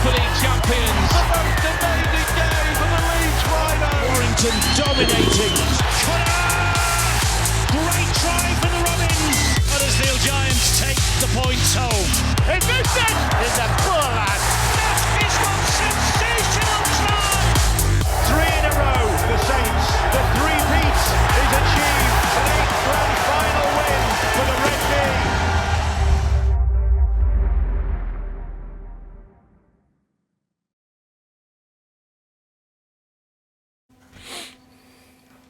Super League champions. The most amazing game for the Leeds Rhinos. Warrington dominating. Great try for the Robins. Huddersfield Giants take the points home. It's Vincent! It's a poor lad. That is one sensational try. 3 in a row for Saints. The three-peat is achieved. An 8th grand final win for the Red Bee.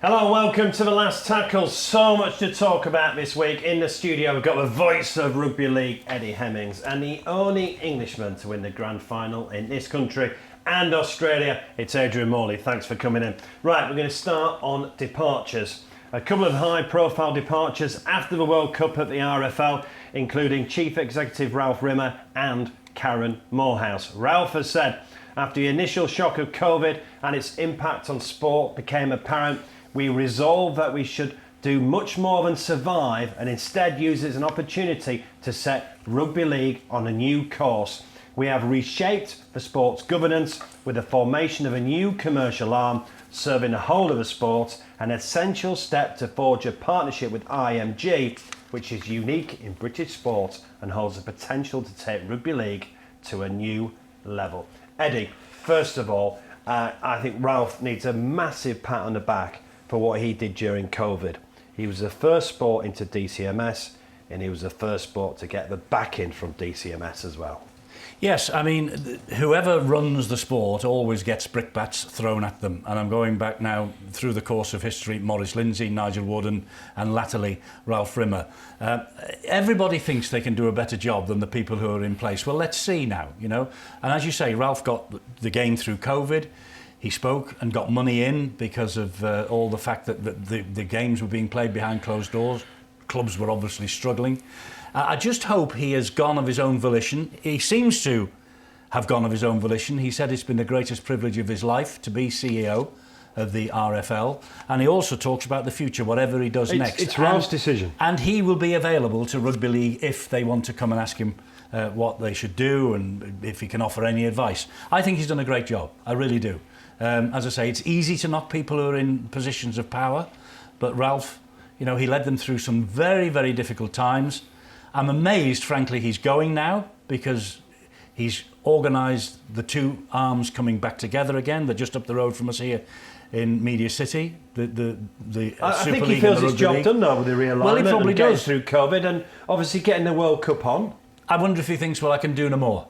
Hello and welcome to The Last Tackle. So much to talk about this week. In the studio we've got the voice of Rugby League, Eddie Hemmings, and the only Englishman to win the grand final in this country and Australia. It's Adrian Morley. Thanks for coming in. Right, we're going to start on departures. A couple of high-profile departures after the World Cup at the RFL, including Chief Executive Ralph Rimmer and Karen Moorhouse. Ralph has said, after the initial shock of COVID and its impact on sport became apparent, we resolved that we should do much more than survive and instead use it as an opportunity to set rugby league on a new course. We have reshaped the sport's governance with the formation of a new commercial arm serving the whole of the sport, an essential step to forge a partnership with IMG, which is unique in British sport and holds the potential to take rugby league to a new level. Eddie, first of all, I think Ralph needs a massive pat on the back for what he did during COVID. He was the first sport into DCMS, and he was the first sport to get the backing from DCMS as well. Yes, I mean, whoever runs the sport always gets brickbats thrown at them. And I'm going back now through the course of history, Maurice Lindsay, Nigel Wooden, and latterly Ralph Rimmer. Everybody thinks they can do a better job than the people who are in place. Well, let's see now, you know. And as you say, Ralph got the game through COVID. He spoke and got money in because of all the fact that the games were being played behind closed doors. Clubs were obviously struggling. I just hope he has gone of his own volition. He seems to have gone of his own volition. He said it's been the greatest privilege of his life to be CEO of the RFL. And he also talks about the future, whatever he does next. It's Ralph's decision. And he will be available to Rugby League if they want to come and ask him what they should do and if he can offer any advice. I think he's done a great job. I really do. As I say, it's easy to knock people who are in positions of power, but Ralph, you know, he led them through some very, very difficult times. I'm amazed, frankly, he's going now because he's organised the two arms coming back together again. They're just up the road from us here in Media City. I think he feels his job done now with the realignment. Well, he probably does through COVID and obviously getting the World Cup on. I wonder if he thinks, well, I can do no more.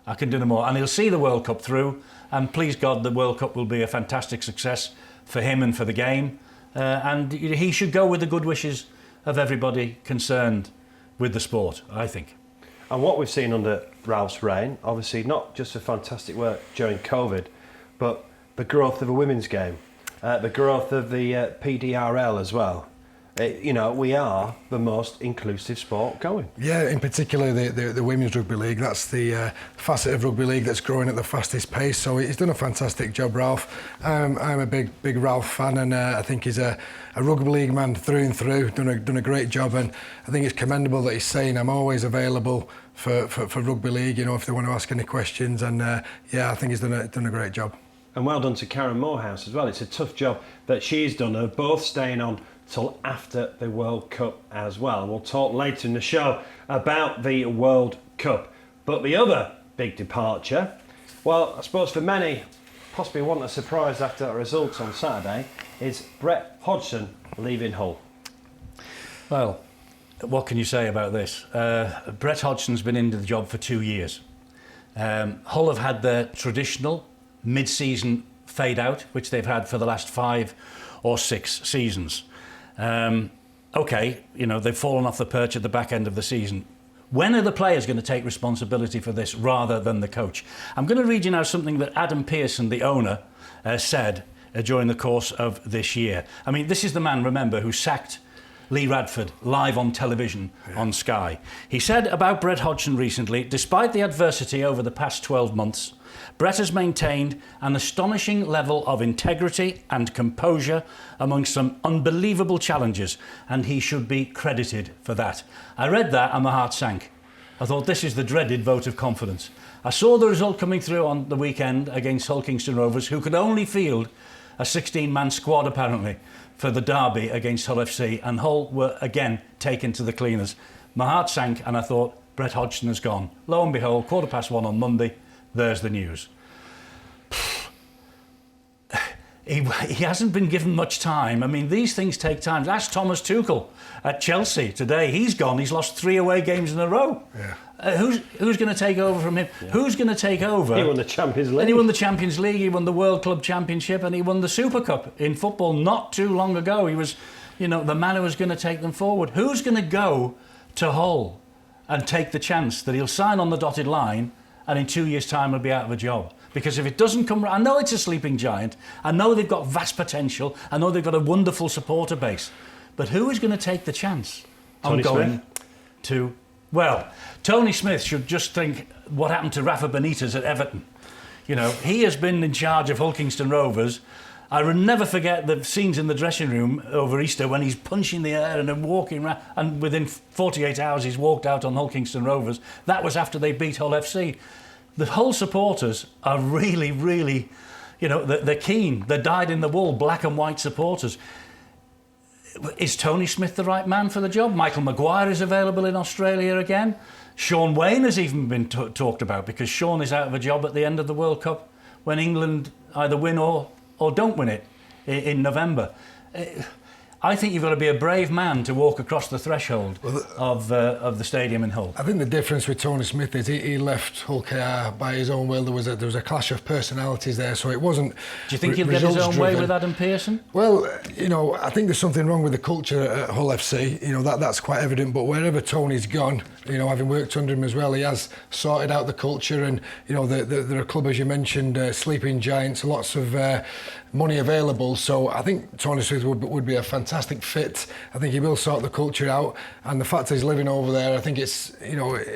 I can do no more, and he'll see the World Cup through. And please God, the World Cup will be a fantastic success for him and for the game. And he should go with the good wishes of everybody concerned with the sport, I think. And what we've seen under Ralph's reign, obviously not just a fantastic work during COVID, but the growth of a women's game, the growth of the PDRL as well. You know, we are the most inclusive sport going. Yeah, in particular the Women's Rugby League. That's the facet of rugby league that's growing at the fastest pace. So he's done a fantastic job, Ralph. I'm a big Ralph fan, and I think he's a rugby league man through and through. Done a great job, and I think it's commendable that he's saying I'm always available for rugby league. You know, if they want to ask any questions, and yeah, I think he's done a great job. And well done to Karen Moorhouse as well. It's a tough job that she's done. They're both staying on till after the World Cup as well. And we'll talk later in the show about the World Cup. But the other big departure, well, I suppose for many, possibly wasn't a surprise after the results on Saturday, is Brett Hodgson leaving Hull. Well, what can you say about this? Brett Hodgson's been into the job for 2 years. Hull have had their traditional mid-season fade out, which they've had for the last 5 or 6 seasons. Okay, you know, they've fallen off the perch at the back end of the season. When are the players going to take responsibility for this rather than the coach? I'm going to read you now something that Adam Pearson, the owner, said during the course of this year. I mean, this is the man, remember, who sacked Lee Radford live on television on Sky. He said about Brett Hodgson recently, despite the adversity over the past 12 months, Brett has maintained an astonishing level of integrity and composure amongst some unbelievable challenges, and he should be credited for that. I read that and my heart sank. I thought, this is the dreaded vote of confidence. I saw the result coming through on the weekend against Hull Kingston Rovers, who could only field a 16-man squad, apparently, for the derby against Hull FC, and Hull were again taken to the cleaners. My heart sank, and I thought, Brett Hodgson has gone. Lo and behold, 1:15 on Monday, there's the news. He hasn't been given much time. I mean, these things take time. Ask Thomas Tuchel at Chelsea today. He's gone. He's lost 3 away games in a row. Yeah. Who's going to take over from him? Yeah. Who's going to take over? He won the Champions League. And he won the Champions League. He won the World Club Championship, and he won the Super Cup in football not too long ago. He was, the man who was going to take them forward. Who's going to go to Hull and take the chance that he'll sign on the dotted line, and in 2 years' time he'll be out of a job? Because if it doesn't come, I know it's a sleeping giant. I know they've got vast potential. I know they've got a wonderful supporter base. But who is going to take the chance on going to? Well, Tony Smith should just think what happened to Rafa Benitez at Everton. He has been in charge of Hull Kingston Rovers. I will never forget the scenes in the dressing room over Easter when he's punching the air and then walking around, and within 48 hours he's walked out on Hull Kingston Rovers. That was after they beat Hull FC. The Hull supporters are really, really, they're keen. They're dyed-in-the-wool, black and white supporters. Is Tony Smith the right man for the job? Michael Maguire is available in Australia again. Sean Wayne has even been talked about, because Sean is out of a job at the end of the World Cup when England either win or don't win it in November. I think you've got to be a brave man to walk across the threshold of the stadium in Hull. I think the difference with Tony Smith is he left Hull KR by his own will. There was a clash of personalities there, so it wasn't. Do you think he'll get his own way with Adam Pearson? Well, I think there's something wrong with the culture at Hull FC. That's quite evident. But wherever Tony's gone, having worked under him as well, he has sorted out the culture. And they're a club, as you mentioned, sleeping giants, lots of money available. So I think Tony Smith would be a fantastic fit. I think he will sort the culture out, and the fact he's living over there, I think it's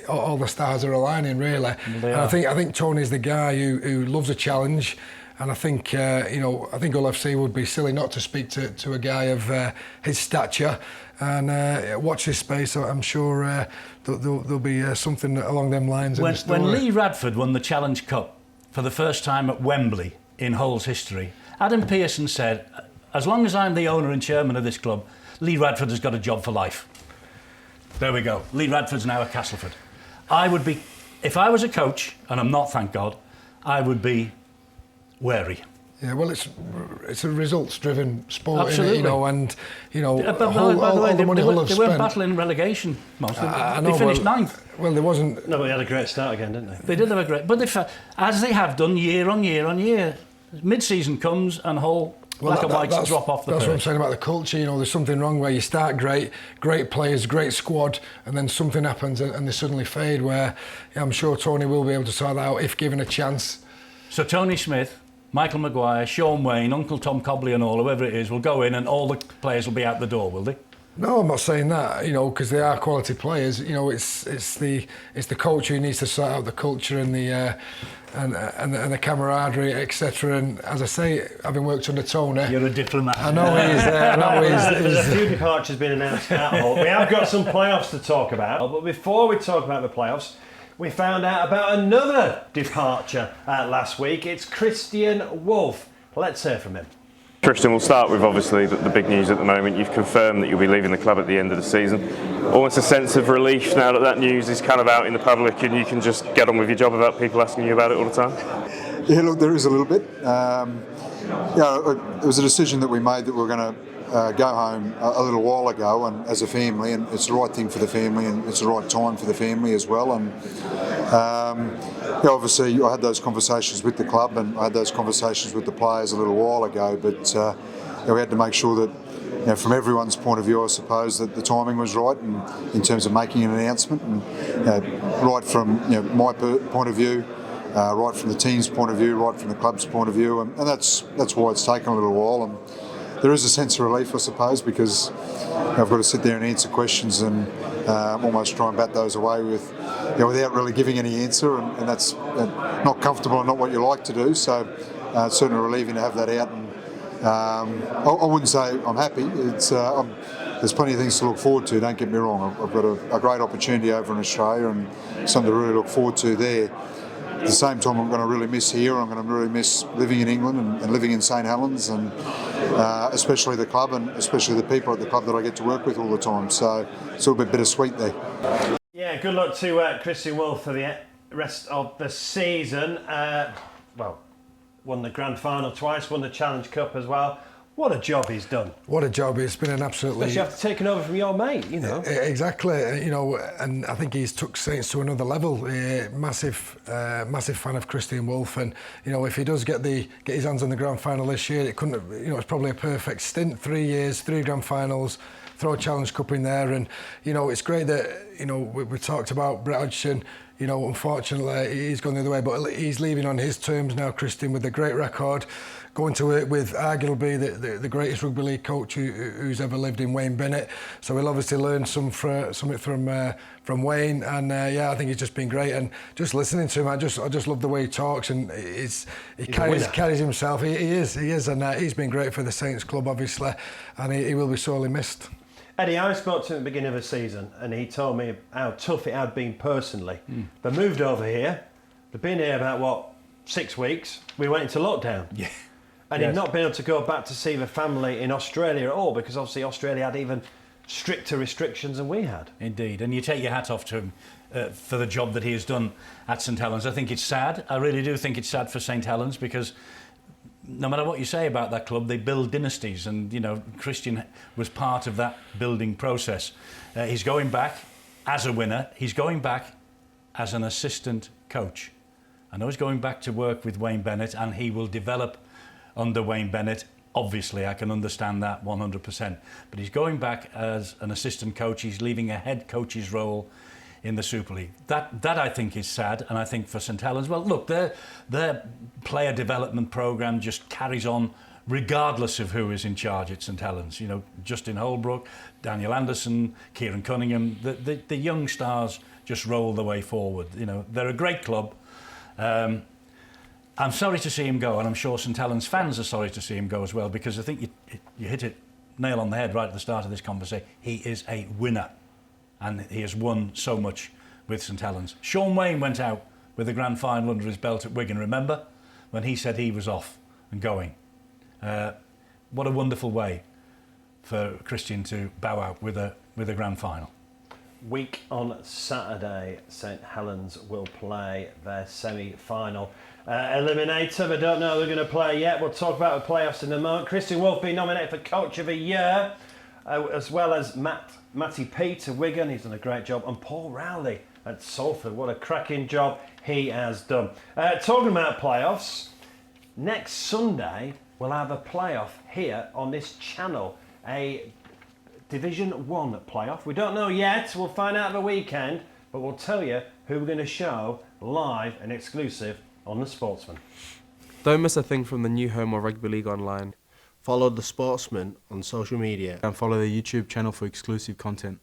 all the stars are aligning really. And I think Tony's the guy who loves a challenge, and I think Hull FC would be silly not to speak to a guy of his stature and watch this space. So I'm sure there'll be something along them lines. When Lee Radford won the Challenge Cup for the first time at Wembley in Hull's history, Adam Pearson said, as long as I'm the owner and chairman of this club, Lee Radford has got a job for life. There we go. Lee Radford's now at Castleford. I would be, if I was a coach, and I'm not, thank God, I would be wary. Yeah, well, it's a results-driven sport, absolutely. And but all the money Hull have they spent. weren't battling relegation, most. They finished ninth. Well, there wasn't. No, but they had a great start again, didn't they? They did have a great, but as they have done year on year on year. Mid-season comes and Hull black and whites drop off the That's perch. what I'm saying about the culture. There's something wrong where you start great players, great squad, and then something happens and they suddenly fade. Where I'm sure Tony will be able to sort that out if given a chance. So Tony Smith, Michael Maguire, Sean Wayne, Uncle Tom Cobley and all, whoever it is, will go in and all the players will be out the door, will they? No, I'm not saying that, because they are quality players. It's the coach who needs to sort out the culture and the and the camaraderie, etc. And as I say, having worked under Tony, you're a diplomat. I know he is there. I know There's a few departures been announced at Hull. We have got some playoffs to talk about, but before we talk about the playoffs, we found out about another departure last week. It's Christian Wolff. Let's hear from him. Christian, we'll start with obviously the big news at the moment. You've confirmed that you'll be leaving the club at the end of the season. Almost a sense of relief now that news is kind of out in the public and you can just get on with your job without people asking you about it all the time? Yeah, look, there is a little bit. It was a decision that we made that we were going to go home a little while ago, and as a family, and it's the right thing for the family, and it's the right time for the family as well. And obviously, I had those conversations with the club, and I had those conversations with the players a little while ago. But we had to make sure that, from everyone's point of view, I suppose that the timing was right, and in terms of making an announcement, and right from my point of view. Right from the team's point of view, right from the club's point of view, and that's why it's taken a little while. And there is a sense of relief, I suppose, because I've got to sit there and answer questions and almost try and bat those away without really giving any answer, and that's not comfortable and not what you like to do. So it's certainly relieving to have that out. And I wouldn't say I'm happy. It's there's plenty of things to look forward to, don't get me wrong. I've got a great opportunity over in Australia and something to really look forward to there. At the same time, I'm going to really miss here. I'm going to really miss living in England and living in St Helens, and especially the club and especially the people at the club that I get to work with all the time. So it's a little bit bittersweet there. Yeah, good luck to Christian Wolf for the rest of the season. Won the grand final twice, won the Challenge Cup as well. What a job he's done. What a job. It's been an absolutely... Especially after taking over from your mate, you know. Exactly, you know, and I think he's took Saints to another level. Massive fan of Christian Wolf, and, you know, if he does get his hands on the grand final this year, it couldn't, you know, it's probably a perfect stint. 3 years, 3 grand finals, throw a Challenge Cup in there, and, you know, it's great that, you know, we talked about Brett Hodgson. You know, unfortunately, he's gone the other way, but he's leaving on his terms now, Christian, with a great record, going to it with arguably the greatest rugby league coach who's ever lived in Wayne Bennett. So we'll obviously learn something from Wayne, and I think he's just been great. And just listening to him, I just love the way he talks, and he carries himself. He is, and he's been great for the Saints club, obviously, and he will be sorely missed. Eddie, I spoke to him at the beginning of the season, and he told me how tough it had been personally. They moved over here. They've been here about, 6 weeks. We went into lockdown. Yeah. And he'd not been able to go back to see the family in Australia at all, because obviously Australia had even stricter restrictions than we had. Indeed, and you take your hat off to him for the job that he has done at St Helens. I think it's sad. I really do think it's sad for St Helens, because no matter what you say about that club, they build dynasties, and, you know, Christian was part of that building process. He's going back as a winner. He's going back as an assistant coach. I know he's going back to work with Wayne Bennett, and he will develop under Wayne Bennett. Obviously, I can understand that 100%. But he's going back as an assistant coach. He's leaving a head coach's role in the Super League. That I think is sad, and I think for St Helens, well, look, their player development programme just carries on regardless of who is in charge at St Helens. You know, Justin Holbrook, Daniel Anderson, Kieran Cunningham, the young stars just roll the way forward. You know, they're a great club. I'm sorry to see him go, and I'm sure St Helens fans are sorry to see him go as well, because I think you hit it nail on the head right at the start of this conversation. He is a winner, and he has won so much with St Helens. Sean Wayne went out with a grand final under his belt at Wigan, remember? When he said he was off and going. What a wonderful way for Christian to bow out with a grand final. Week on Saturday, St Helens will play their semi-final eliminator. They don't know who they're going to play yet. We'll talk about the playoffs in a moment. Christian Wolf being nominated for Coach of the Year, as well as Matty Peet at Wigan. He's done a great job. And Paul Rowley at Salford. What a cracking job he has done. Talking about playoffs, next Sunday we'll have a playoff here on this channel. A Division 1 playoff. We don't know yet. We'll find out the weekend, but we'll tell you who we're going to show live and exclusive on The Sportsman. Don't miss a thing from the new home of Rugby League Online. Follow The Sportsman on social media. And follow the YouTube channel for exclusive content.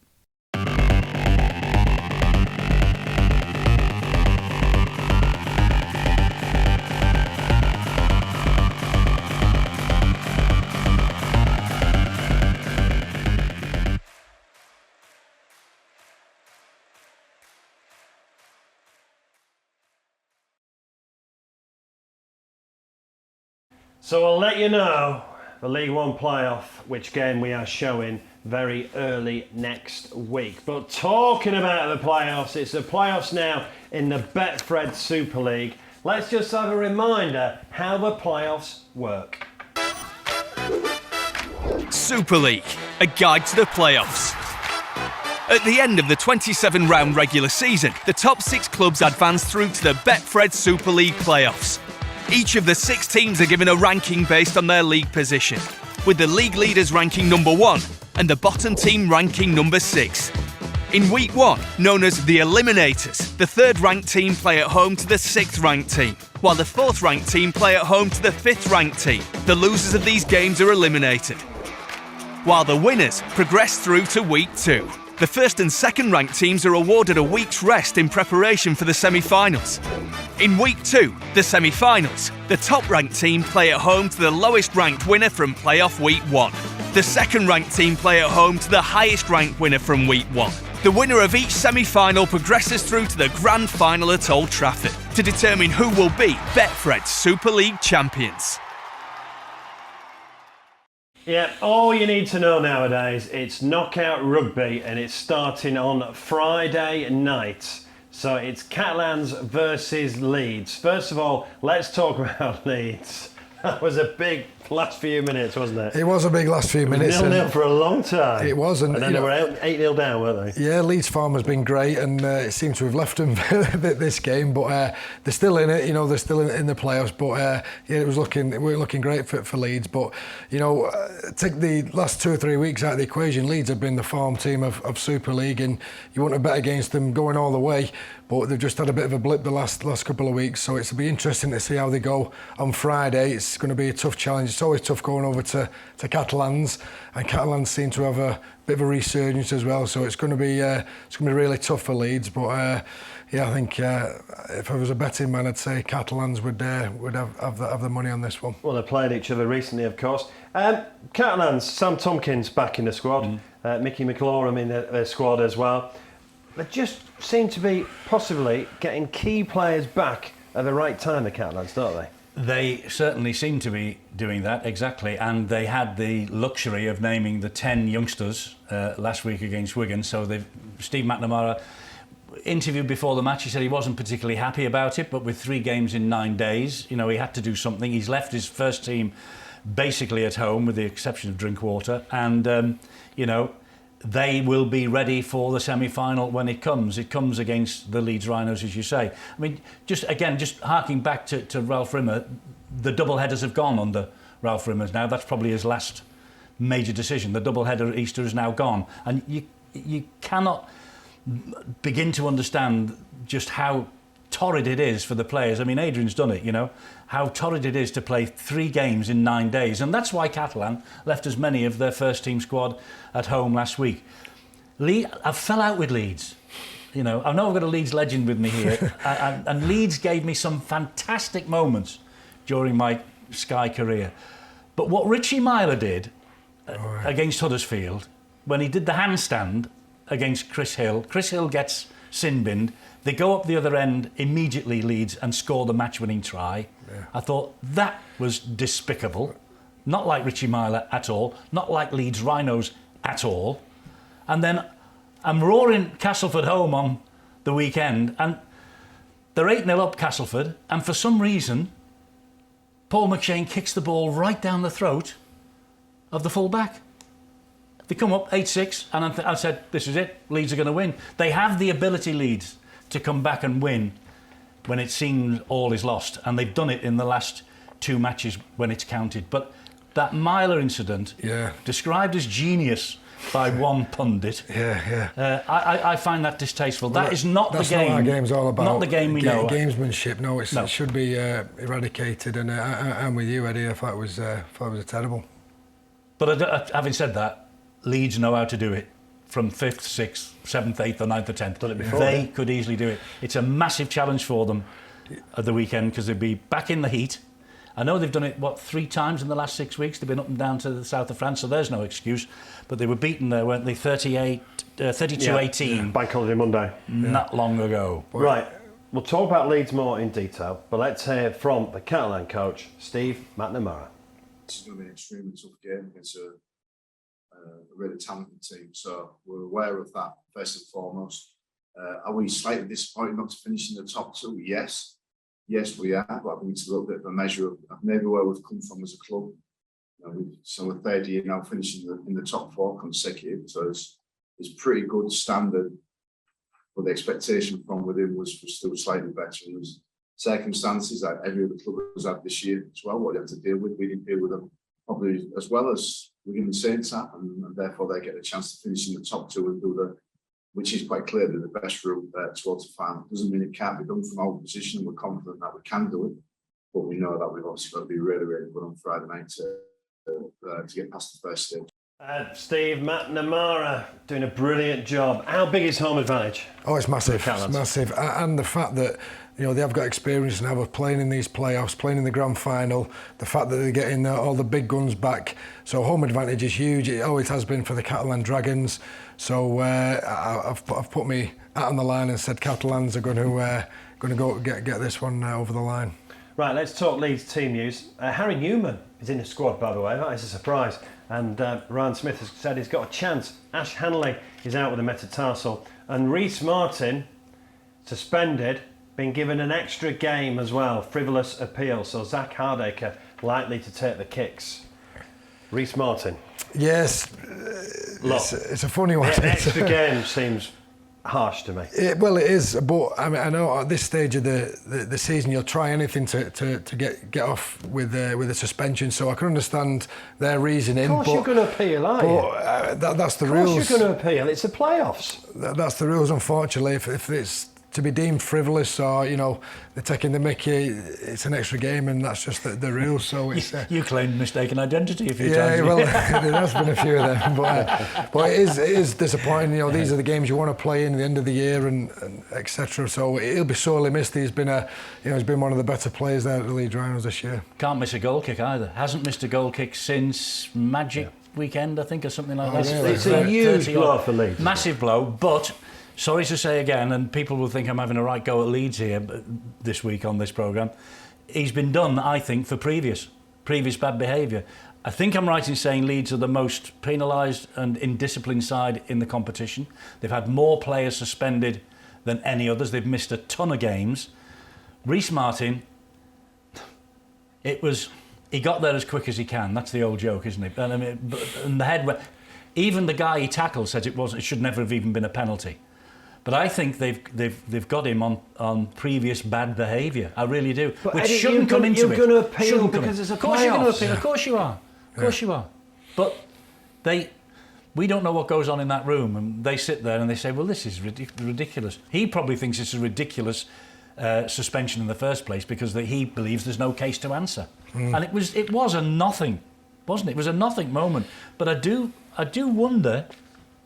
So I'll let you know the League One playoff, which game we are showing very early next week. But talking about the playoffs, it's the playoffs now in the Betfred Super League. Let's just have a reminder how the playoffs work. Super League, a guide to the playoffs. At the end of the 27-round regular season, the top 6 clubs advance through to the Betfred Super League playoffs. Each of the 6 teams are given a ranking based on their league position, with the league leaders ranking number 1 and the bottom team ranking number 6. In Week 1, known as the Eliminators, the 3rd-ranked team play at home to the 6th-ranked team, while the 4th-ranked team play at home to the 5th-ranked team. The losers of these games are eliminated, while the winners progress through to Week 2. The 1st and 2nd-ranked teams are awarded a week's rest in preparation for the semi-finals. In Week 2, the semi-finals, the top-ranked team play at home to the lowest-ranked winner from playoff Week 1. The second-ranked team play at home to the highest-ranked winner from Week 1. The winner of each semi-final progresses through to the grand final at Old Trafford to determine who will be Betfred's Super League champions. Yeah, all you need to know nowadays, it's knockout rugby and it's starting on Friday night. So it's Catalans versus Leeds. First of all, let's talk about Leeds. That was a big last few minutes, wasn't it? It was a big last few minutes. 0-0 for a long time. It was. And then they were 8-0 down, weren't they? Yeah, Leeds' form has been great, and it seems to have left them this game. But they're still in it. They're still in the playoffs. But yeah, we're looking great for Leeds. But take the last 2 or 3 weeks out of the equation. Leeds have been the form team of Super League, and you wouldn't have bet against them going all the way. But they've just had a bit of a blip the last couple of weeks, so it'll be interesting to see how they go on Friday. It's going to be a tough challenge. It's always tough going over to Catalans, and Catalans seem to have a bit of a resurgence as well. So it's going to be really tough for Leeds. But yeah, I think if I was a betting man, I'd say Catalans would have the money on this one. Well, they played each other recently, of course. Catalans, Sam Tompkins back in the squad, Mickey McLaurin in the squad as well. They just seem to be possibly getting key players back at the right time, the Catalans, don't they? They certainly seem to be doing that, exactly. And they had the luxury of naming the 10 youngsters last week against Wigan. So Steve McNamara interviewed before the match. He said he wasn't particularly happy about it, but with 3 games in 9 days, he had to do something. He's left his first team basically at home, with the exception of Drinkwater. And, they will be ready for the semi-final when it comes. It comes against the Leeds Rhinos, as you say. I mean, just harking back to Ralph Rimmer, the double-headers have gone under Ralph Rimmer now. That's probably his last major decision. The double-header at Easter is now gone. And you cannot begin to understand just how torrid it is for the players. I mean, Adrian's done it, how torrid it is to play 3 games in 9 days. And that's why Catalan left as many of their first team squad at home last week. I fell out with Leeds. I know I've got a Leeds legend with me here. and Leeds gave me some fantastic moments during my Sky career. But what Richie Myler did against Huddersfield, when he did the handstand against Chris Hill gets sin-binned. They go up the other end immediately, Leeds, and score the match-winning try. Yeah. I thought that was despicable. Not like Richie Myler at all. Not like Leeds Rhinos at all. And then I'm roaring Castleford home on the weekend, and they're 8-0 up Castleford, and for some reason, Paul McShane kicks the ball right down the throat of the full-back. They come up 8-6, and I said, this is it. Leeds are going to win. They have the ability, Leeds, to come back and win when it seems all is lost, and they've done it in the last 2 matches when it's counted. But that Myler incident, described as genius by one pundit, I find that distasteful. That is not the game. That's not what our game's all about. Not the game we know. Gamesmanship. No, it should be eradicated. And I'm with you, Eddie. I thought it was terrible. But having said that, Leeds know how to do it. From 5th, 6th, 7th, 8th or 9th or 10th. Done it before. They could easily do it. It's a massive challenge for them at the weekend, because they'll be back in the heat. I know they've done it, 3 times in the last 6 weeks. They've been up and down to the south of France, so there's no excuse. But they were beaten there, weren't they? 32-18. Bank holiday Monday. Not long ago. Right. We'll talk about Leeds more in detail, but let's hear from the Catalan coach, Steve McNamara. This is going to be an extremely tough game against a really talented team, so we're aware of that first and foremost. Are we slightly disappointed not to finish in the top 2? Yes, we are, but I think it's a little bit of a measure of maybe where we've come from as a club. So we're 3rd year now, finishing in the top 4 consecutive, so it's pretty good standard. But the expectation from within was still slightly better, and there's circumstances that every other club has had this year as well. What they have to deal with, we didn't deal with them probably as well as Wigan and Saints have, and therefore they get a chance to finish in the top 2 and do which is quite clearly the best route towards the final. Doesn't mean it can't be done from our position. We're confident that we can do it, but we know that we've obviously got to be really, really good on Friday night to get past the first stage. Steve McNamara doing a brilliant job. How big is home advantage? Oh, it's massive. It's massive. And the fact that You know, they have got experience now of playing in these playoffs, playing in the grand final, the fact that they're getting all the big guns back. So home advantage is huge. It always has been for the Catalan Dragons. So I've put me out on the line and said Catalans are going to go get this one over the line. Right, let's talk Leeds team news. Harry Newman is in the squad, by the way. That is a surprise. And Ryan Smith has said he's got a chance. Ash Hanley is out with a metatarsal. And Reece Martin, suspended, been given an extra game as well. Frivolous appeal. So Zach Hardacre likely to take the kicks. Reece Martin. Yes, it's a funny one. The extra game seems harsh to me. Well, it is, but I mean, I know at this stage of the season you'll try anything to get off with a suspension. So I can understand their reasoning. Of course, you're going to appeal, aren't you? That's the rules. Of course, you're going to appeal. It's the playoffs. That's the rules. Unfortunately, if it's to be deemed frivolous or they're taking the mickey, it's an extra game, and that's just the rules. So it's you claimed mistaken identity a few times. Yeah, well, there has been a few of them, but it is disappointing. These are the games you want to play in the end of the year and etc. So he'll be sorely missed. He's been he's been one of the better players there at the Leeds Rhinos this year. Can't miss a goal kick either. Hasn't missed a goal kick since Magic weekend, I think, or something like that. Really? It's a huge blow for Leeds. Massive blow, but. Sorry to say again, and people will think I'm having a right go at Leeds here this week on this programme, he's been done, I think, for previous bad behaviour. I think I'm right in saying Leeds are the most penalised and indisciplined side in the competition. They've had more players suspended than any others. They've missed a ton of games. Reece Martin, he got there as quick as he can. That's the old joke, isn't it? And I mean, and the head, even the guy he tackled says it should never have even been a penalty. But I think they've got him on previous bad behaviour. I really do. But Which Eddie, shouldn't come into it. You're going to appeal because there's a playoffs. Of course you're going to appeal. Of course you are. Of course you are. But we don't know what goes on in that room, and they sit there and they say, well, this is ridiculous. He probably thinks it's a ridiculous suspension in the first place because he believes there's no case to answer. And it was a nothing, wasn't it? It was a nothing moment. But I do wonder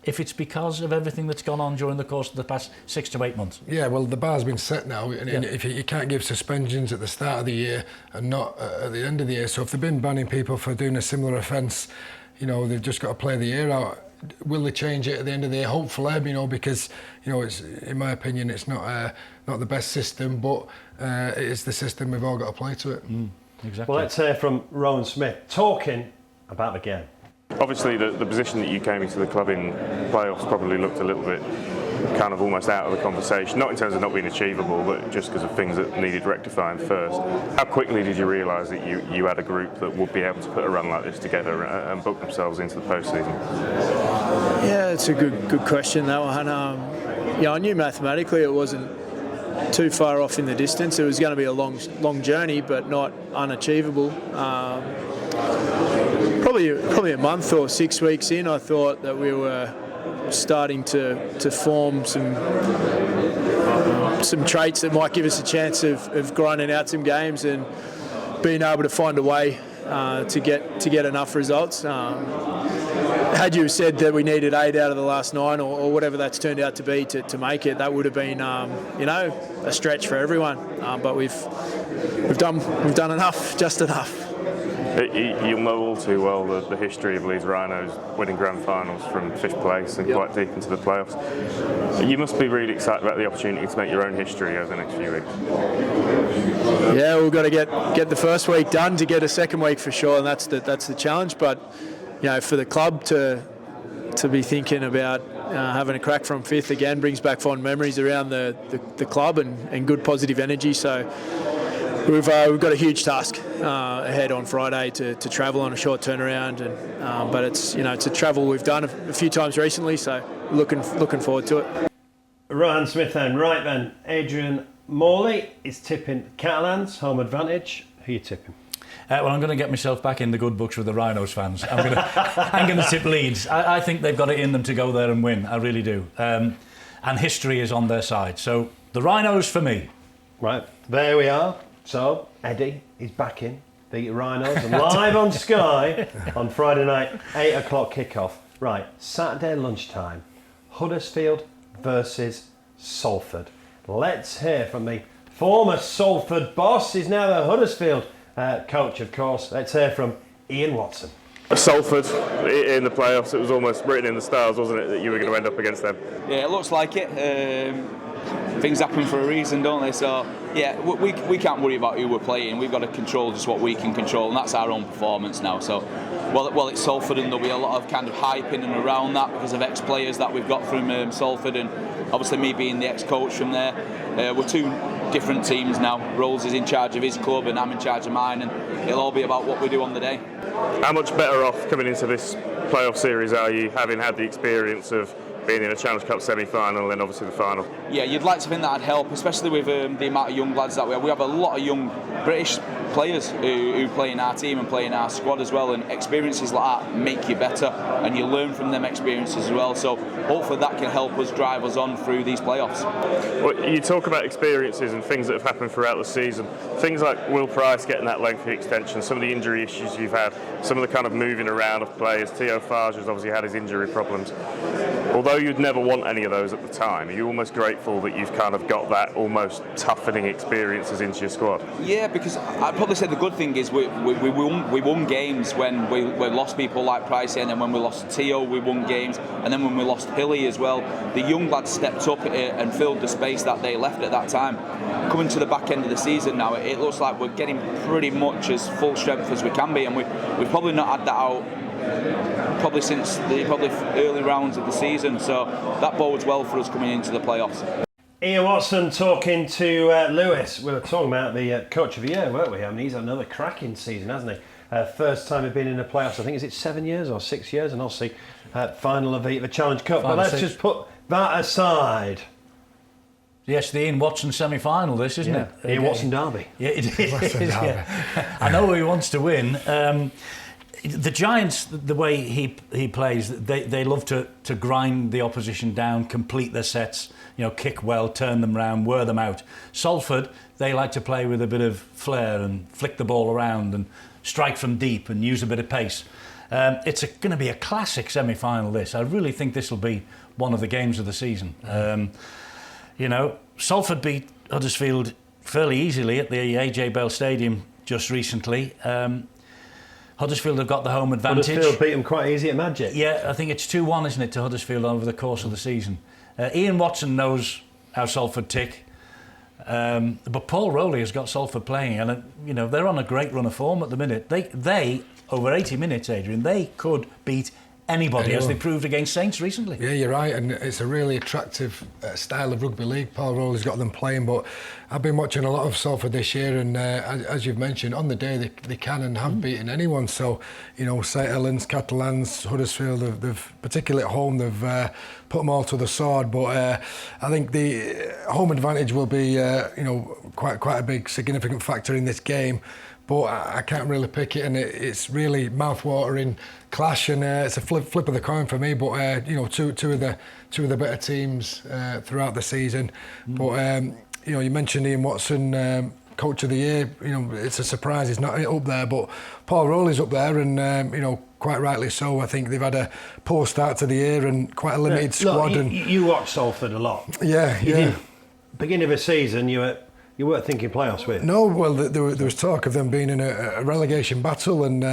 if it's because of everything that's gone on during the course of the past 6 to 8 months. Yeah, well, the bar's been set now, and if you can't give suspensions at the start of the year and not at the end of the year. So if they've been banning people for doing a similar offence, they've just got to play the year out. Will they change it at the end of the year? Hopefully, because it's, in my opinion, it's not the best system, but it is the system we've all got to play to it. Exactly. Well, let's hear from Rowan Smith talking about the game. Obviously, the position that you came into the club in playoffs probably looked a little bit kind of almost out of the conversation, not in terms of not being achievable, but just because of things that needed rectifying first. How quickly did you realise that you had a group that would be able to put a run like this together and book themselves into the postseason? Yeah, it's a good question, that one. I knew mathematically it wasn't too far off in the distance. It was going to be a long journey, but not unachievable. Probably a month or 6 weeks in, I thought that we were starting to form some traits that might give us a chance of grinding out some games and being able to find a way to get enough results. Had you said that we needed 8 out of the last 9 or whatever that's turned out to be to make it, that would have been a stretch for everyone. But we've done enough, just enough. You'll know all too well the history of Leeds Rhinos winning grand finals from 5th place and quite deep into the playoffs. You must be really excited about the opportunity to make your own history over the next few weeks. Yeah, we've got to get the first week done to get a second week for sure, and that's the challenge. But for the club to be thinking about having a crack from 5th again brings back fond memories around the club and good positive energy. So we've got a huge task ahead on Friday to travel on a short turnaround, but it's a travel we've done a few times recently, so looking forward to it. Ryan Smith then. Right then, Adrian Morley is tipping Catalans, home advantage. Who are you tipping? Well, I'm going to get myself back in the good books with the Rhinos fans. I'm going to tip Leeds. I think they've got it in them to go there and win. I really do. And history is on their side. So the Rhinos for me. Right, there we are. So, Eddie is back in the Rhinos and live on Sky on Friday night, 8 o'clock kickoff. Right, Saturday lunchtime, Huddersfield versus Salford. Let's hear from the former Salford boss, is now the Huddersfield coach, of course. Let's hear from Ian Watson. Salford in the playoffs, it was almost written in the stars, wasn't it, that you were going to end up against them? Yeah, it looks like it. Things happen for a reason, don't they? So, yeah, we can't worry about who we're playing. We've got to control just what we can control, and that's our own performance now. So, well, it's Salford, and there'll be a lot of kind of hype in and around that because of ex-players that we've got from Salford, and obviously me being the ex-coach from there. We're two different teams now. Rowley is in charge of his club, and I'm in charge of mine, and it'll all be about what we do on the day. How much better off coming into this playoff series are you, having had the experience of being in a Challenge Cup semi-final and obviously the final? Yeah, you'd like to think that'd help, especially with the amount of young lads that we have. We have a lot of young British players who play in our team and play in our squad as well, and experiences like that make you better, and you learn from them experiences as well. So hopefully that can help us drive us on through these playoffs. Well, you talk about experiences and things that have happened throughout the season. Things like Will Price getting that lengthy extension, some of the injury issues you've had, some of the kind of moving around of players. Theo Farge has obviously had his injury problems. Although you'd never want any of those at the time, are you almost grateful that you've kind of got that almost toughening experiences into your squad? Yeah, because I'd probably say the good thing is we won games when we lost people like Price, and then when we lost Theo we won games, and then when we lost Hilly as well, the young lads stepped up and filled the space that they left at that time. Coming to the back end of the season now, it looks like we're getting pretty much as full strength as we can be, and we've probably not had that out probably since the early rounds of the season, so that bodes well for us coming into the playoffs. Ian Watson talking to Lewis. We were talking about the Coach of the Year, weren't we? I mean, he's had another cracking season, hasn't he? First time he's been in the playoffs, I think, is it 7 years or 6 years? And obviously, final of the Challenge Cup. But let's just put that aside. Yes, the Ian Watson semi-final, this, isn't it? Ian Watson derby. Yeah, it is. Yeah. I know he wants to win. The Giants, the way he plays, they love to grind the opposition down, complete their sets, kick well, turn them round, wear them out. Salford, they like to play with a bit of flair and flick the ball around and strike from deep and use a bit of pace. It's going to be a classic semi-final, this. I really think this will be one of the games of the season. Salford beat Huddersfield fairly easily at the AJ Bell Stadium just recently. Huddersfield have got the home advantage. Huddersfield beat them quite easy at Magic. Yeah, I think it's 2-1, isn't it, to Huddersfield over the course of the season. Ian Watson knows how Salford tick, but Paul Rowley has got Salford playing, and they're on a great run of form at the minute. They over 80 minutes, Adrian, they could beat anybody, as they proved against Saints recently. Yeah, you're right, and it's a really attractive style of rugby league. Paul Rowley's got them playing, but I've been watching a lot of Salford this year, and as you've mentioned, on the day they can and have beaten anyone. So, say Helens, Catalans, Huddersfield, they've particularly at home, they've put them all to the sword. But I think the home advantage will be, quite a big significant factor in this game. But I can't really pick it, and it's really mouth-watering clash, and it's a flip of the coin for me. But two of the better teams throughout the season. But you mentioned Ian Watson, Coach of the Year. It's a surprise he's not up there, but Paul Rowley's up there, and quite rightly so. I think they've had a poor start to the year and quite a limited squad. Look, you watch Salford a lot. Yeah. Beginning of the season, you weren't thinking playoffs, were you? No, well, there was talk of them being in a relegation battle, and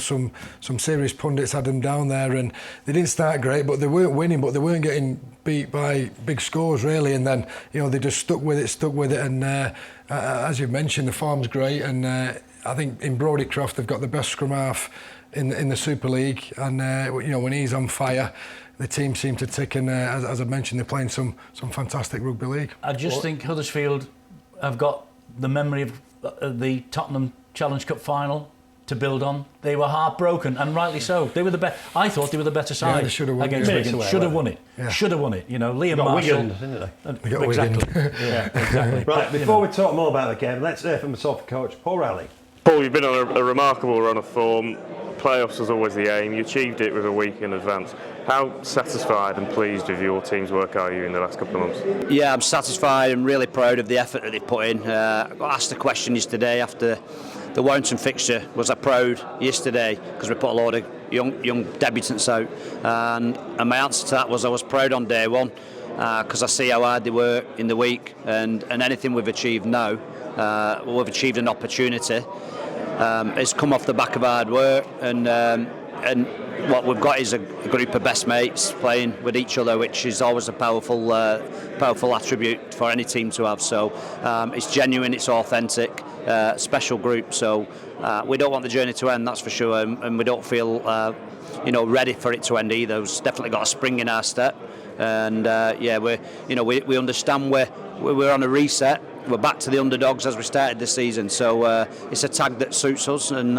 some serious pundits had them down there, and they didn't start great, but they weren't winning, but they weren't getting beat by big scores really, and then they just stuck with it, and as you've mentioned, the form's great, and I think in Brodycroft they've got the best scrum half in the Super League, and when he's on fire, the team seem to tick, and as I mentioned, they're playing some fantastic rugby league. I just think Huddersfield have got the memory of the Tottenham Challenge Cup final to build on. They were heartbroken, and rightly so. They were I thought they were the better side. Yeah, they should have won against Wigan. Should have won it. Yeah. Should have won it. Liam Marshall. Wigan, didn't they? They got exactly. Wigan. Yeah, exactly. Right, before we talk more about the game, let's hear from the Salford coach, Paul Rowley. Paul, you've been on a remarkable run of form. Playoffs was always the aim. You achieved it with a week in advance. How satisfied and pleased with your team's work are you in the last couple of months? Yeah, I'm satisfied and really proud of the effort that they've put in. I got asked the question yesterday after the Warrington fixture, was I proud yesterday because we put a lot of young debutants out, and my answer to that was I was proud on day one. because I see how hard they work in the week, and anything we've achieved now, we've achieved an opportunity. It's come off the back of hard work, and what we've got is a group of best mates playing with each other, which is always a powerful attribute for any team to have. So it's genuine, it's authentic, special group. So we don't want the journey to end, that's for sure, and we don't feel ready for it to end either. We've definitely got a spring in our step, and we understand we're on a reset. We're back to the underdogs as we started this season. So it's a tag that suits us, and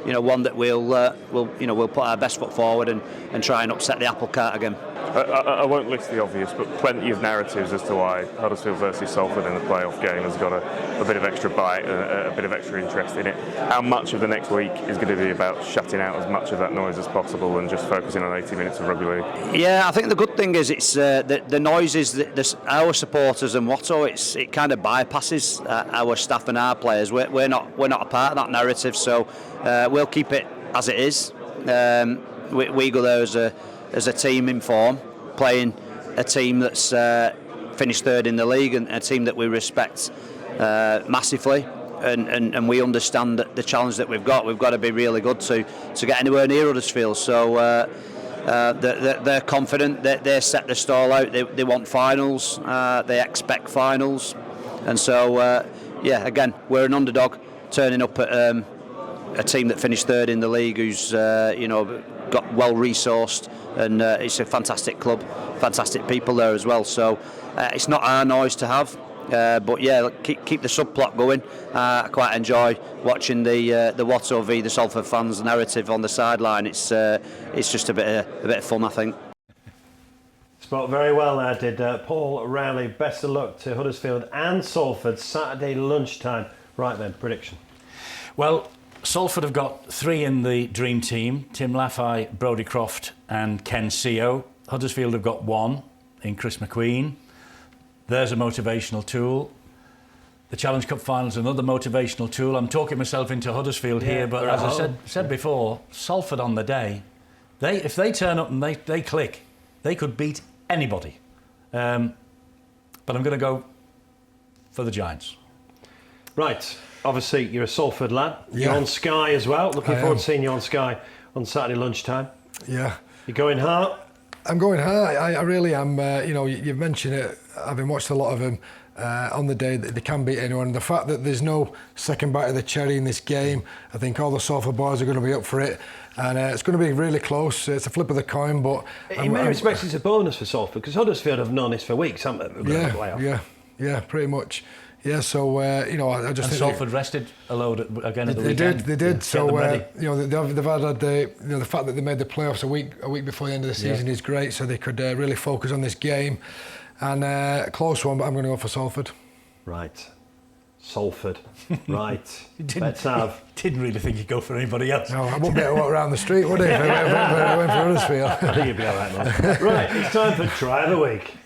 one that we'll put our best foot forward and try and upset the apple cart again. I won't list the obvious, but plenty of narratives as to why Huddersfield versus Salford in the playoff game has got a bit of extra bite, a bit of extra interest in it. How much of the next week is going to be about shutting out as much of that noise as possible and just focusing on 80 minutes of rugby league? Yeah, I think the good thing is it's the noise is that our supporters and Watto, it kind of bypasses our staff and our players. We're not a part of that narrative, so we'll keep it as it is. We go there as a team in form, playing a team that's finished third in the league, and a team that we respect massively, and we understand that the challenge that we've got to be really good to get anywhere near Huddersfield. So they're confident, they set the stall out, they want finals, they expect finals, and so again, we're an underdog turning up at a team that finished third in the league, who's got well resourced, and it's a fantastic club, fantastic people there as well. So it's not our noise to have, but keep the subplot going. I quite enjoy watching the Watto v the Salford fans narrative on the sideline. It's just a bit of fun, I think. Spot very well there, did Paul Rowley. Best of luck to Huddersfield and Salford Saturday lunchtime. Right then, prediction. Well, Salford have got 3 in the dream team: Tim Laffey, Brodie Croft and Ken Seo. Huddersfield have got 1 in Chris McQueen. There's a motivational tool. The Challenge Cup final is another motivational tool. I'm talking myself into Huddersfield here, but as I said before, Salford on the day, if they turn up and they click, they could beat anybody. But I'm going to go for the Giants. Right. Obviously, you're a Salford lad. You're on Sky as well. Looking forward to seeing you on Sky on Saturday lunchtime. Yeah. You're going hard? I'm going hard. I really am. You've mentioned it. Having watched a lot of them on the day, that they can beat anyone. The fact that there's no second bite of the cherry in this game, I think all the Salford boys are going to be up for it. And it's going to be really close. It's a flip of the coin, but in many respects, it's a bonus for Salford, because Huddersfield have known this for weeks, haven't they? Yeah, pretty much. Yeah, so I just think Salford rested a load again at the weekend. They did. So they've had the fact that they made the playoffs a week before the end of the season is great. So they could really focus on this game, and a close one. But I'm going to go for Salford. Right, Salford. Right. Let's have. Didn't really think you'd go for anybody else. No, I wouldn't be able to walk around the street, would I? If I went for Huddersfield. I think you'd be all right, man. Right, it's time for Try of the Week.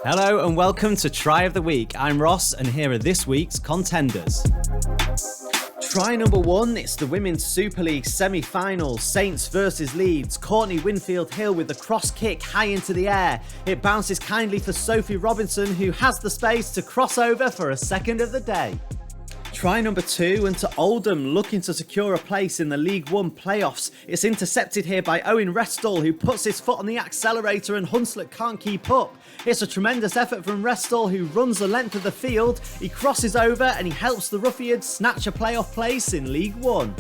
Hello and welcome to Try of the Week. I'm Ross and here are this week's contenders. Try number 1, it's the Women's Super League semi-final, Saints versus Leeds. Courtney Winfield-Hill with the cross kick high into the air. It bounces kindly for Sophie Robinson, who has the space to cross over for a second of the day. Try number 2, and to Oldham, looking to secure a place in the League One playoffs. It's intercepted here by Owen Restall, who puts his foot on the accelerator and Hunslet can't keep up. It's a tremendous effort from Restall, who runs the length of the field. He crosses over and he helps the Ruffians snatch a playoff place in League One.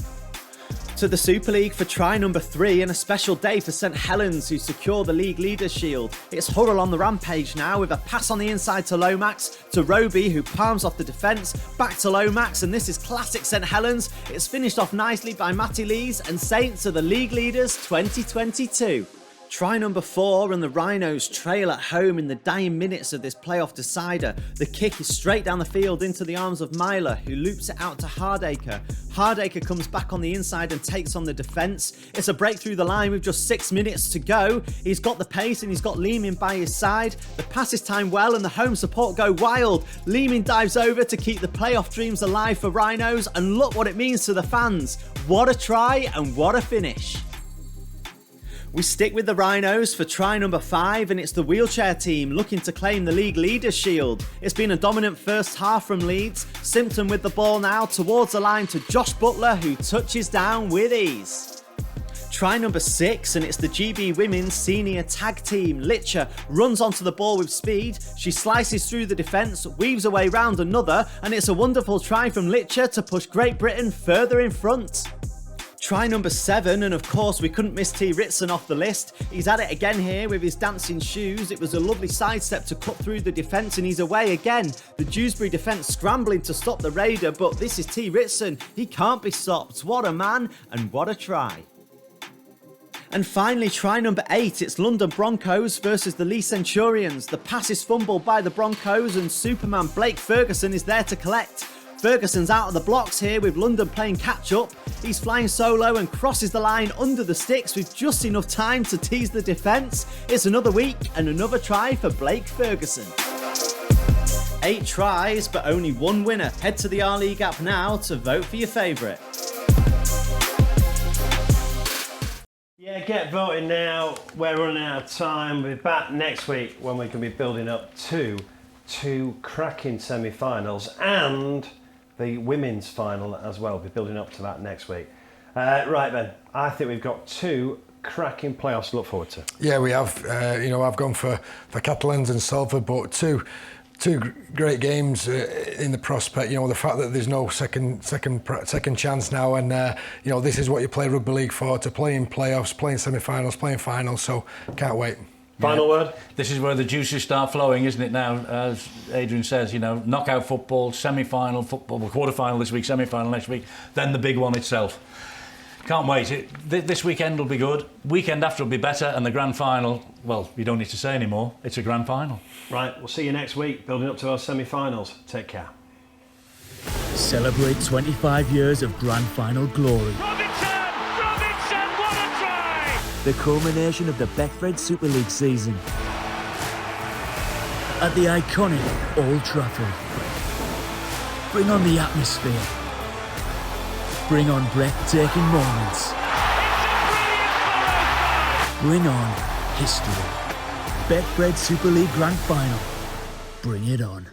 To the Super League for try number 3, and a special day for St Helens, who secure the League Leaders Shield. It's Hurrell on the rampage now, with a pass on the inside to Lomax, to Roby, who palms off the defence, back to Lomax, and this is classic St Helens. It's finished off nicely by Matty Lees, and Saints are the League Leaders 2022. Try number 4, and the Rhinos trail at home in the dying minutes of this playoff decider. The kick is straight down the field into the arms of Myler, who loops it out to Hardacre. Hardacre comes back on the inside and takes on the defence. It's a break through the line with just 6 minutes to go. He's got the pace and he's got Leeming by his side. The pass is timed well and the home support go wild. Leeming dives over to keep the playoff dreams alive for Rhinos, and look what it means to the fans. What a try and what a finish. We stick with the Rhinos for try number 5, and it's the wheelchair team looking to claim the league leaders shield. It's been a dominant first half from Leeds. Simpson with the ball now towards the line to Josh Butler, who touches down with ease. Try number 6, and it's the GB Women's Senior Tag Team. Litcher runs onto the ball with speed. She slices through the defence, weaves her way round another, and it's a wonderful try from Litcher to push Great Britain further in front. Try number 7, and of course we couldn't miss T. Ritson off the list. He's at it again here with his dancing shoes. It was a lovely sidestep to cut through the defence, and he's away again. The Dewsbury defence scrambling to stop the raider, but this is T. Ritson. He can't be stopped. What a man, and what a try. And finally, try number 8, it's London Broncos versus the Lee Centurions. The pass is fumbled by the Broncos, and Superman Blake Ferguson is there to collect. Ferguson's out of the blocks here with London playing catch-up. He's flying solo and crosses the line under the sticks with just enough time to tease the defence. It's another week and another try for Blake Ferguson. 8 tries, but only 1 winner. Head to the R-League app now to vote for your favourite. Yeah, get voting now. We're running out of time. We'll be back next week when we can be building up to 2 cracking semi-finals and the women's final as well. We'll be building up to that next week. Right then, I think we've got 2 cracking playoffs to look forward to. Yeah, we have. I've gone for Catalans and Salford, but two great games in the prospect. The fact that there's no second chance now, and this is what you play rugby league for, to play in playoffs, playing semi-finals, playing finals. So can't wait. Final word? This is where the juices start flowing, isn't it now? As Adrian says, knockout football, semi-final football, quarter-final this week, semi-final next week, then the big one itself. Can't wait. This weekend will be good. Weekend after will be better, and the grand final, well, you don't need to say anymore. It's a grand final. Right, we'll see you next week, building up to our semi-finals. Take care. Celebrate 25 years of grand final glory. Robinson, what a try! The culmination of the Betfred Super League season at the iconic Old Trafford. Bring on the atmosphere. Bring on breathtaking moments. Bring on history. Betfred Super League Grand Final. Bring it on.